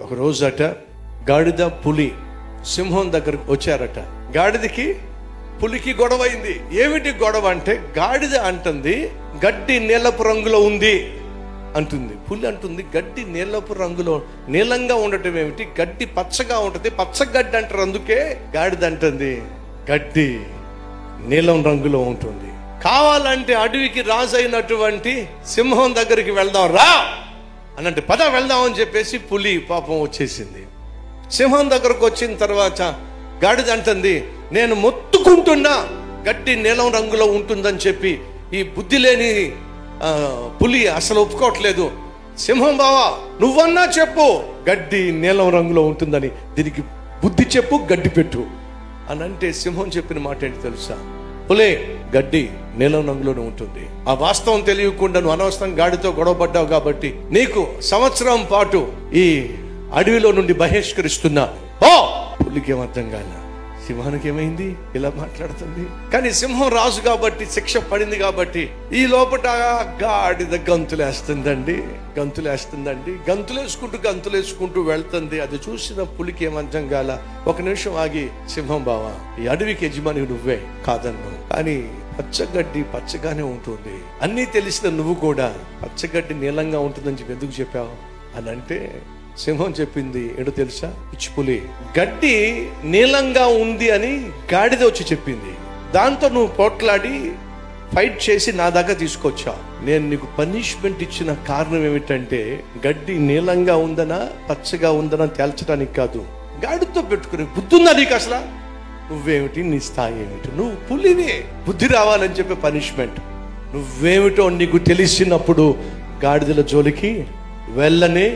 ఒక రోజట గాడిద పులి సింహం దగ్గరకు వచ్చారట. గాడిదకి పులికి గొడవ అయింది. ఏమిటి గొడవ అంటే, గాడిద అంటుంది గడ్డి నీలపు రంగులో ఉంది అంటుంది. పులి అంటుంది గడ్డి నీలపు రంగులో, నీలంగా ఉండటం ఏమిటి, గడ్డి పచ్చగా ఉంటుంది, పచ్చగడ్డి అంటారు, అందుకే గాడిద అంటుంది గడ్డి నీలం రంగులో ఉంటుంది. కావాలంటే అడవికి రాజు అయినటువంటి సింహం దగ్గరికి వెళ్దాం రా అనంటే, పద వెళ్దాం అని చెప్పేసి పులి పాపం వచ్చేసింది. సింహం దగ్గరకు వచ్చిన తర్వాత గాడిద అంటుంది, నేను మొత్తుకుంటున్నా గడ్డి నీలం రంగులో ఉంటుందని చెప్పి ఈ బుద్ధి లేని పులి అసలు ఒప్పుకోవట్లేదు. సింహం బావా నువ్వన్నా చెప్పు గడ్డి నీలం రంగులో ఉంటుందని, దీనికి బుద్ధి చెప్పు, గడ్డి పెట్టు అని అంటే సింహం చెప్పిన మాట ఏంటి తెలుసా, పులే గడ్డి నీలం రంగులోనే ఉంటుంది. ఆ వాస్తవం తెలియకుండా నువ్వు అనవసరం గాడితో గొడవపడ్డావు కాబట్టి నీకు సంవత్సరం పాటు ఈ అడవిలో నుండి బహిష్కరిస్తున్నా. ఓ పులికి ఏమర్థం కాల, సింహానికి ఏమైంది ఇలా మాట్లాడుతుంది. కానీ సింహం రాజు కాబట్టి శిక్ష పడింది కాబట్టి ఈ లోపల గాడిద గంతులేస్తుందండి, గంతులేసుకుంటూ వెళ్తుంది. అది చూసిన పులికి ఏమర్థం కాల. ఒక నిమిషం ఆగి, సింహం బావా ఈ అడవికి యజమాని నువ్వే కాదన్ను, కానీ పచ్చగడ్డి పచ్చగానే ఉంటుంది, అన్నీ తెలిసిన నువ్వు కూడా పచ్చగడ్డి నీలంగా ఉంటుందని చెప్పి ఎందుకు చెప్పావు అని అంటే, సింహం చెప్పింది ఏంటో తెలుసా, పిచ్చి పులి గడ్డి నీలంగా ఉంది అని గాడిద వచ్చి చెప్పింది. దాంతో నువ్వు పోట్లాడి ఫైట్ చేసి నా దాకా తీసుకొచ్చావు. నేను నీకు పనిష్మెంట్ ఇచ్చిన కారణం ఏమిటంటే, గడ్డి నీలంగా ఉందనా పచ్చగా ఉందనా తేల్చడానికి కాదు, గాడితో పెట్టుకుని బుద్ధి ఉందా నీకు అసలు, నువ్వేమిటి నీ స్థాయి ఏమిటి, నువ్వు పులివే, బుద్ధి రావాలని చెప్పే పనిష్మెంట్. నువ్వేమిటో నీకు తెలిసినప్పుడు గాడిదల జోలికి వెళ్ళనే